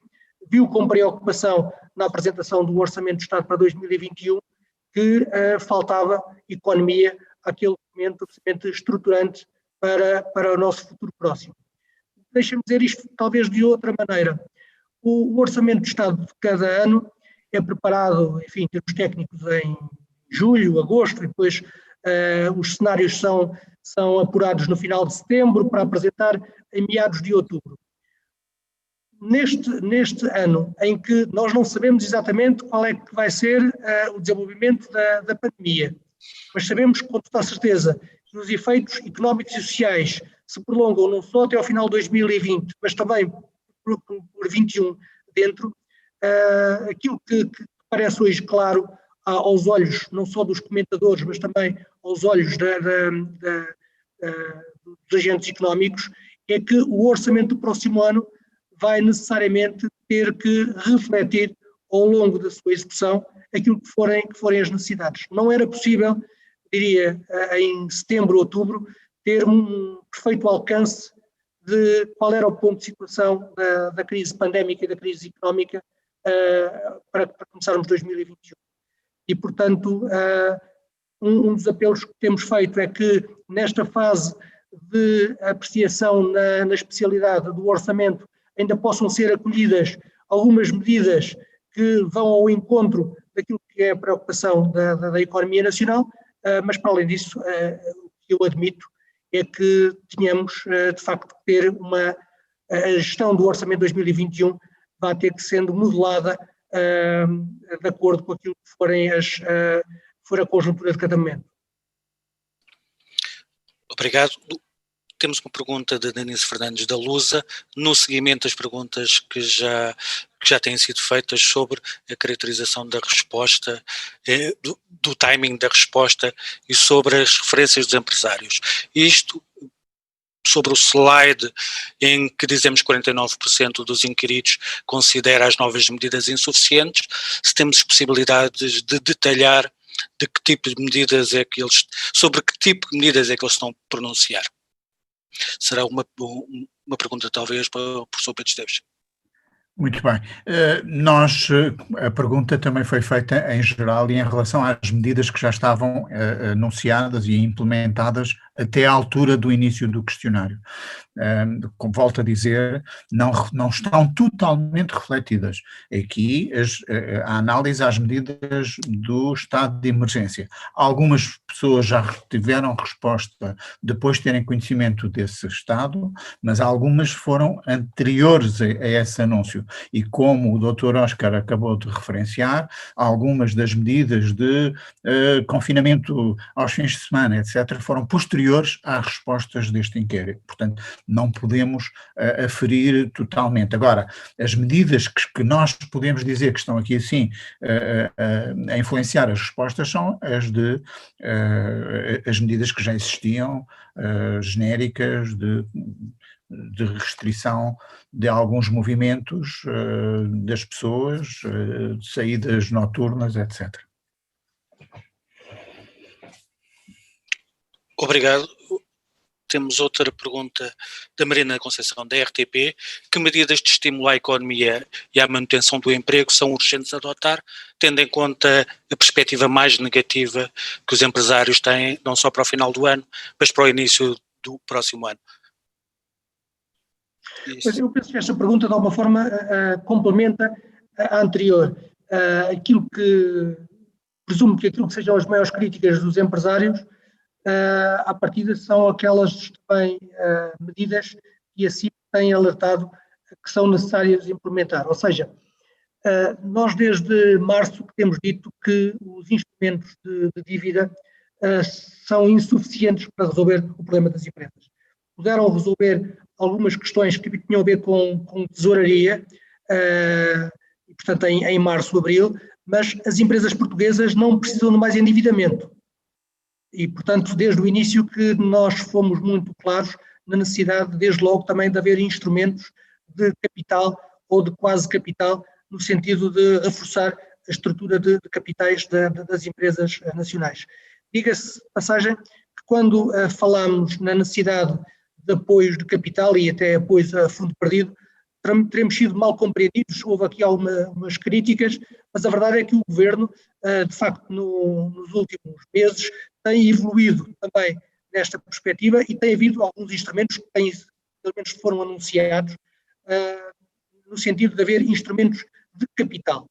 viu com preocupação na apresentação do Orçamento de Estado para 2021 que faltava economia àquele documento absolutamente estruturante para o nosso futuro próximo. Deixa-me dizer isto talvez de outra maneira. O Orçamento de Estado de cada ano é preparado, enfim, em termos técnicos, em julho, agosto, e depois os cenários são apurados no final de setembro para apresentar em meados de outubro. Neste ano, em que nós não sabemos exatamente qual é que vai ser o desenvolvimento da pandemia, mas sabemos com toda a certeza que os efeitos económicos e sociais se prolongam não só até ao final de 2020, mas também por 2021 dentro, aquilo que parece hoje claro aos olhos não só dos comentadores, mas também aos olhos dos agentes económicos, é que o orçamento do próximo ano vai necessariamente ter que refletir ao longo da sua execução aquilo que forem as necessidades. Não era possível, diria, em setembro, outubro, ter um perfeito alcance de qual era o ponto de situação da crise pandémica e da crise económica para começarmos 2021. E, portanto, um dos apelos que temos feito é que nesta fase de apreciação na especialidade do orçamento ainda possam ser acolhidas algumas medidas que vão ao encontro daquilo que é a preocupação da economia nacional, mas para além disso, o que eu admito é que tenhamos de facto que ter a gestão do orçamento de 2021 vai ter que sendo modelada de acordo com aquilo que for a conjuntura de cada momento. Obrigado. Temos uma pergunta de Denise Fernandes da Lusa, no seguimento das perguntas que já têm sido feitas sobre a caracterização da resposta, do timing da resposta e sobre as referências dos empresários. Isto sobre o slide em que dizemos que 49% dos inquiridos considera as novas medidas insuficientes, se temos possibilidades de detalhar de que tipo de medidas é que sobre que tipo de medidas é que eles estão a pronunciar. Será uma pergunta talvez para o professor Pedro Esteves. Muito bem. A pergunta também foi feita em geral e em relação às medidas que já estavam anunciadas e implementadas até à altura do início do questionário. Como volto a dizer, não estão totalmente refletidas. Aqui a análise às medidas do estado de emergência. Algumas pessoas já tiveram resposta depois de terem conhecimento desse estado, mas algumas foram anteriores a esse anúncio. E como o Dr. Oscar acabou de referenciar, algumas das medidas de confinamento aos fins de semana, etc., foram posteriores às respostas deste inquérito. Portanto, não podemos aferir totalmente. Agora, as medidas que nós podemos dizer que estão aqui assim a influenciar as respostas são as medidas que já existiam, genéricas de restrição de alguns movimentos das pessoas, de saídas noturnas, etc. Obrigado. Temos outra pergunta da Marina Conceição, da RTP. Que medidas de estímulo à economia e à manutenção do emprego são urgentes adotar, tendo em conta a perspectiva mais negativa que os empresários têm, não só para o final do ano, mas para o início do próximo ano? Mas eu penso que esta pergunta, de alguma forma, complementa a anterior. Presumo que aquilo que sejam as maiores críticas dos empresários, à partida, são aquelas também medidas que a CIP tem alertado que são necessárias implementar. Ou seja, Nós desde março que temos dito que os instrumentos de dívida são insuficientes para resolver o problema das empresas. Puderam resolver algumas questões que tinham a ver com tesouraria, e portanto em março, abril, mas as empresas portuguesas não precisam de mais endividamento. E, portanto, desde o início que nós fomos muito claros na necessidade, desde logo, também de haver instrumentos de capital ou de quase capital, no sentido de reforçar a estrutura de capitais das empresas nacionais. Diga-se, passagem, que quando falamos na necessidade de apoios de capital e até apoios a fundo perdido, teremos sido mal compreendidos, houve aqui algumas críticas, mas a verdade é que o Governo, de facto, nos últimos meses, tem evoluído também nesta perspectiva e tem havido alguns instrumentos que têm, pelo menos foram anunciados, no sentido de haver instrumentos de capital.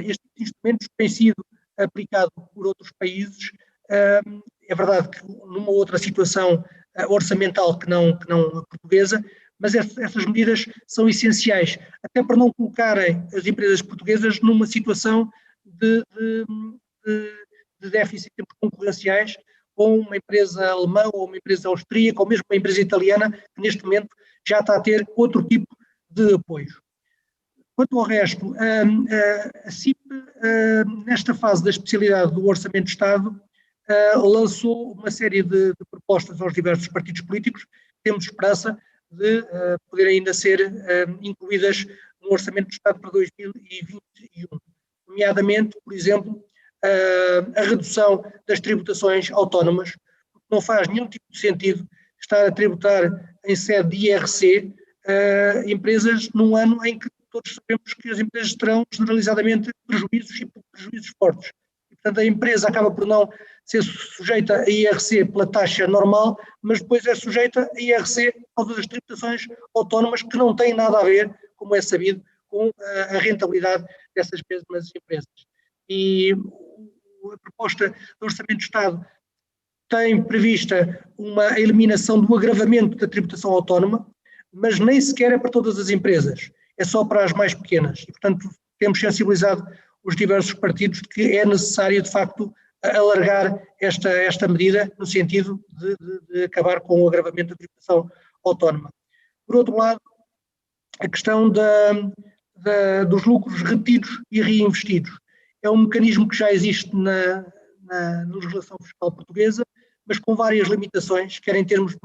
Estes instrumentos têm sido aplicados por outros países, é verdade que numa outra situação orçamental que não a portuguesa, mas essas medidas são essenciais, até para não colocarem as empresas portuguesas numa situação de déficit em termos concorrenciais com uma empresa alemã ou uma empresa austríaca ou mesmo uma empresa italiana que neste momento já está a ter outro tipo de apoio. Quanto ao resto, a CIP, nesta fase da especialidade do Orçamento de Estado, lançou uma série de propostas aos diversos partidos políticos. Temos esperança de poder ainda ser incluídas no Orçamento de Estado para 2021, nomeadamente, por exemplo, a redução das tributações autónomas, porque não faz nenhum tipo de sentido estar a tributar em sede de IRC empresas num ano em que todos sabemos que as empresas terão generalizadamente prejuízos e prejuízos fortes. E, portanto, a empresa acaba por não ser sujeita a IRC pela taxa normal, mas depois é sujeita a IRC por causa das tributações autónomas que não têm nada a ver, como é sabido, com a rentabilidade dessas mesmas empresas. E a proposta do Orçamento de Estado tem prevista uma eliminação do agravamento da tributação autónoma, mas nem sequer é para todas as empresas, é só para as mais pequenas. E, portanto, temos sensibilizado os diversos partidos de que é necessário, de facto, alargar esta medida no sentido de acabar com o agravamento da tributação autónoma. Por outro lado, a questão dos lucros retidos e reinvestidos. É um mecanismo que já existe na legislação fiscal portuguesa, mas com várias limitações, quer em termos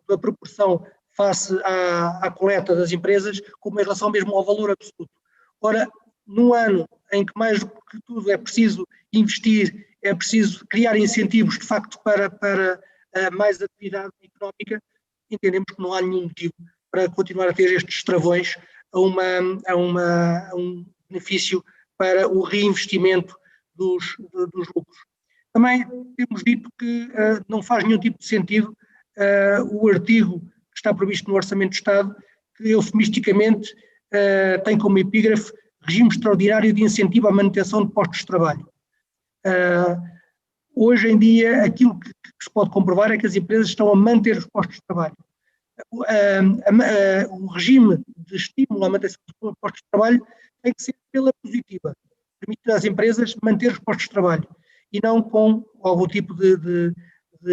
da proporção face à coleta das empresas, como em relação mesmo ao valor absoluto. Ora, num ano em que mais do que tudo é preciso investir, é preciso criar incentivos de facto para mais atividade económica, entendemos que não há nenhum motivo para continuar a ter estes travões a um benefício para o reinvestimento dos lucros. Também temos dito que não faz nenhum tipo de sentido o artigo que está previsto no Orçamento de Estado, que eufemisticamente tem como epígrafe regime extraordinário de incentivo à manutenção de postos de trabalho. Hoje em dia, aquilo que se pode comprovar é que as empresas estão a manter os postos de trabalho. O regime de estímulo à manutenção dos postos de trabalho tem que ser pela positiva, permitir às empresas manter os postos de trabalho e não com algum tipo de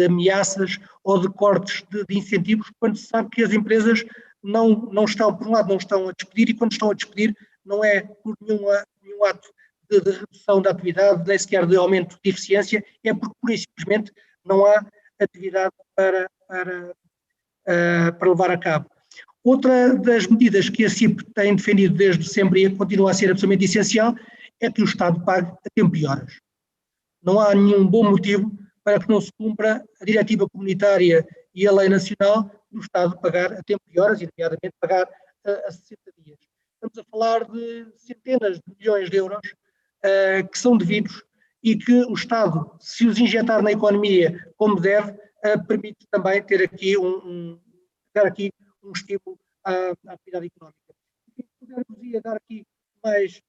ameaças ou de cortes de incentivos, quando se sabe que as empresas não estão, por um lado, não estão a despedir, e quando estão a despedir não é por nenhum ato de redução da atividade, nem sequer de aumento de eficiência, é porque pura e simplesmente não há atividade para levar a cabo. Outra das medidas que a CIP tem defendido desde sempre e continua a ser absolutamente essencial é que o Estado pague a tempo e horas. Não há nenhum bom motivo para que não se cumpra a diretiva comunitária e a lei nacional do Estado pagar a tempo e horas, e nomeadamente pagar a 60 dias. Estamos a falar de centenas de milhões de euros que são devidos e que o Estado, se os injetar na economia como deve, permite também ter aqui um estímulo à atividade económica. Se pudermos ir a dar aqui mais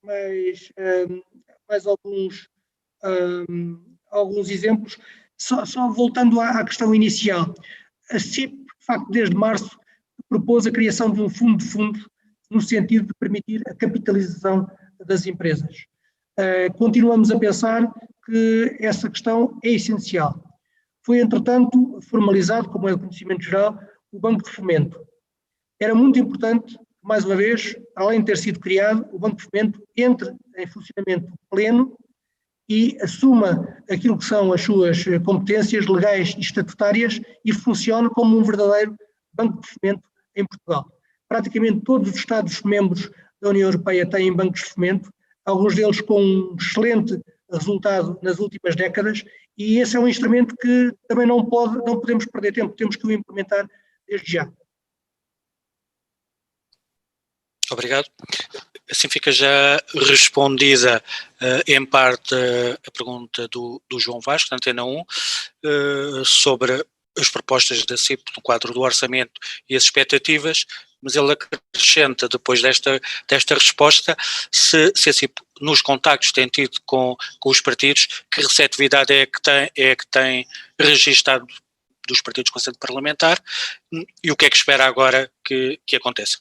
alguns exemplos, só voltando à questão inicial. A CIP, de facto, desde março, propôs a criação de um fundo de fundos no sentido de permitir a capitalização das empresas. Continuamos a pensar que essa questão é essencial. Foi, entretanto, formalizado, como é o conhecimento geral, o Banco de Fomento. Era muito importante, mais uma vez, além de ter sido criado, o Banco de Fomento entre em funcionamento pleno e assuma aquilo que são as suas competências legais e estatutárias e funcione como um verdadeiro Banco de Fomento em Portugal. Praticamente todos os Estados-membros da União Europeia têm bancos de fomento, alguns deles com um excelente resultado nas últimas décadas, e esse é um instrumento que também não podemos perder tempo, temos que o implementar desde já. Obrigado. Assim fica já respondida em parte a pergunta do João Vasco, da Antena 1, sobre as propostas da CIP no quadro do orçamento e as expectativas, mas ele acrescenta, depois desta resposta, se a CIP, nos contactos que tem tido com os partidos, que receptividade é que tem registado dos partidos com assento parlamentar e o que é que espera agora que aconteça.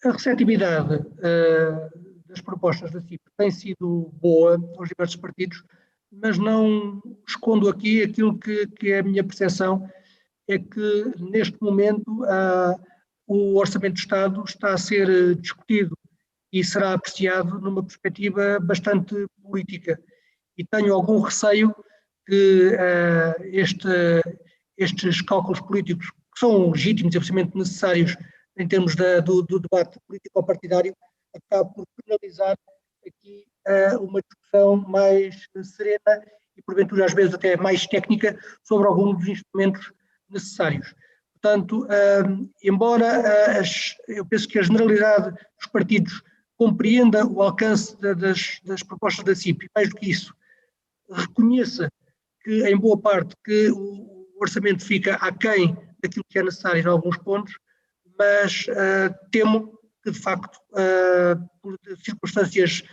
A receptividade das propostas da CIP tem sido boa aos diversos partidos, mas não escondo aqui aquilo que é a minha percepção, é que neste momento o Orçamento de Estado está a ser discutido e será apreciado numa perspectiva bastante política. E tenho algum receio que estes cálculos políticos, que são legítimos e absolutamente necessários em termos do debate político-partidário, acabe por penalizar aqui uma discussão mais serena e, porventura, às vezes até mais técnica sobre alguns dos instrumentos necessários. Portanto, embora eu penso que a generalidade dos partidos compreenda o alcance das propostas da CIP, e mais do que isso, reconheça que, em boa parte, que o orçamento fica aquém daquilo que é necessário em alguns pontos, mas temo que, de facto, por circunstâncias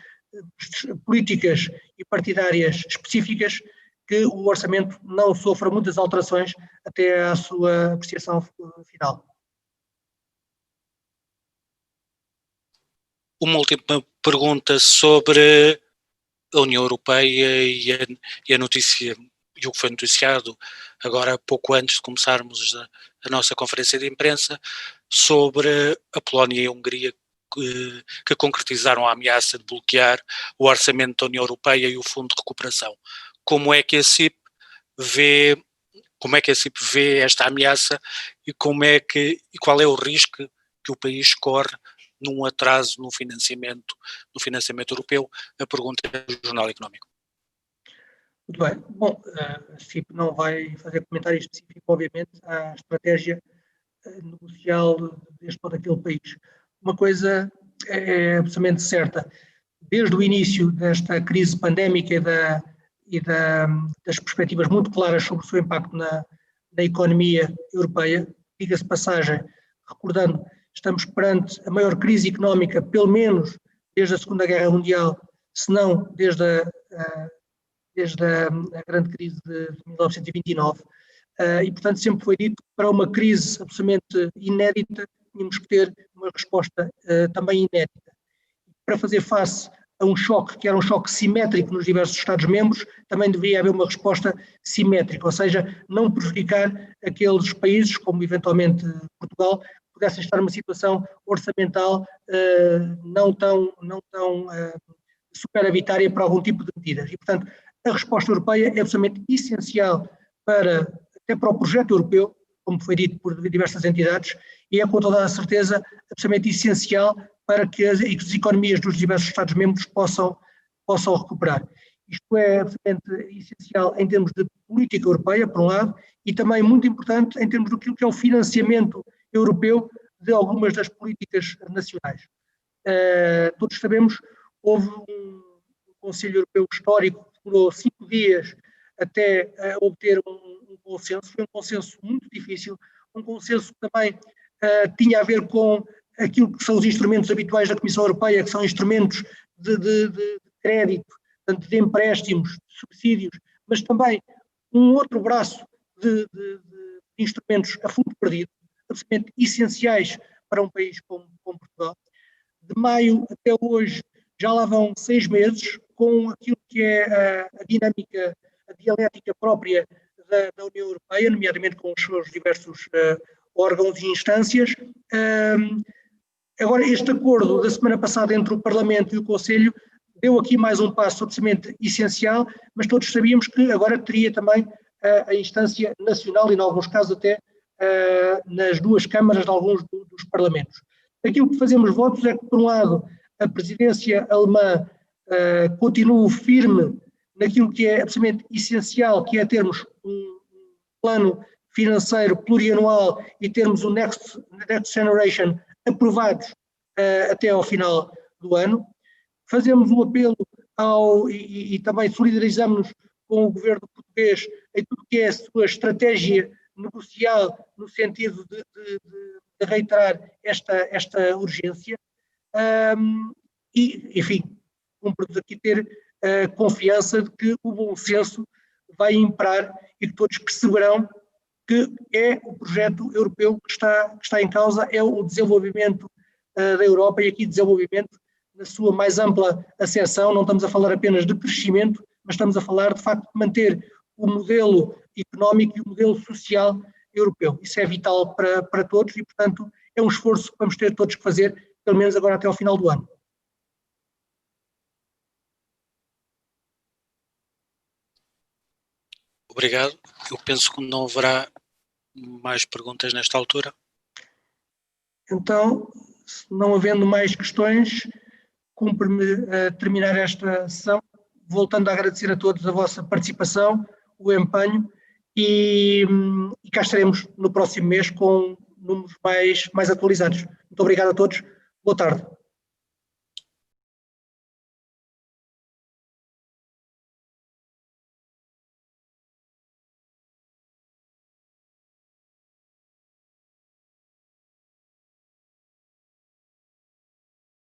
políticas e partidárias específicas, que o orçamento não sofra muitas alterações até à sua apreciação final. Uma última pergunta sobre a União Europeia e a notícia, e o que foi noticiado agora pouco antes de começarmos a nossa conferência de imprensa, sobre a Polónia e a Hungria que concretizaram a ameaça de bloquear o orçamento da União Europeia e o Fundo de Recuperação. Como é que a CIP vê esta ameaça e qual é o risco que o país corre num atraso no financiamento europeu? A pergunta é do Jornal Económico. Muito bem. Bom, a CIP não vai fazer comentário específico, obviamente, à estratégia negocial deste ou daquele país. Uma coisa é absolutamente certa. Desde o início desta crise pandémica e das perspectivas muito claras sobre o seu impacto na economia europeia, diga-se passagem, recordando, estamos perante a maior crise económica, pelo menos desde a Segunda Guerra Mundial, se não desde a grande crise de 1929, e portanto sempre foi dito que para uma crise absolutamente inédita tínhamos que ter uma resposta também inédita. Para fazer face a um choque, que era um choque simétrico nos diversos Estados-membros, também deveria haver uma resposta simétrica, ou seja, não prejudicar aqueles países, como eventualmente Portugal, que pudessem estar numa situação orçamental não tão superavitária para algum tipo de medidas. E, portanto, a resposta europeia é absolutamente essencial até para o projeto europeu, como foi dito por diversas entidades, e é com toda a certeza absolutamente essencial para que as economias dos diversos Estados-membros possam recuperar. Isto é absolutamente essencial em termos de política europeia, por um lado, e também muito importante em termos do que é o financiamento europeu de algumas das políticas nacionais. Todos sabemos, houve um Conselho Europeu histórico que demorou 5 dias até obter um consenso. Foi um consenso muito difícil, um consenso que também tinha a ver com aquilo que são os instrumentos habituais da Comissão Europeia, que são instrumentos de crédito, portanto, de empréstimos, de subsídios, mas também um outro braço de instrumentos a fundo perdido, absolutamente essenciais para um país como Portugal. De maio até hoje já lá vão 6 meses, com aquilo que é a dinâmica, a dialética própria da União Europeia, nomeadamente com os seus diversos órgãos e instâncias. Agora, este acordo da semana passada entre o Parlamento e o Conselho deu aqui mais um passo absolutamente essencial, mas todos sabíamos que agora teria também a instância nacional e, em alguns casos, até nas duas câmaras de alguns dos parlamentos. Aquilo que fazemos votos é que, por um lado, a presidência alemã continua firme naquilo que é absolutamente essencial, que é termos um plano financeiro plurianual e termos o Next Generation aprovados até ao final do ano. Fazemos um apelo e também solidarizamos-nos com o governo português em tudo que é a sua estratégia negocial no sentido de reiterar esta urgência. E, enfim, cumpre-nos aqui ter confiança de que o bom senso vai imperar e que todos perceberão que é o projeto europeu que está em causa, é o desenvolvimento da Europa, e aqui desenvolvimento na sua mais ampla acessão. Não estamos a falar apenas de crescimento, mas estamos a falar de facto de manter o modelo económico e o modelo social europeu. Isso é vital para todos e, portanto, é um esforço que vamos ter todos que fazer, pelo menos agora até ao final do ano. Obrigado. Eu penso que não haverá mais perguntas nesta altura. Então, não havendo mais questões, cumpre-me terminar esta sessão, voltando a agradecer a todos a vossa participação, o empenho, e cá estaremos no próximo mês com números mais atualizados. Muito obrigado a todos. Boa tarde.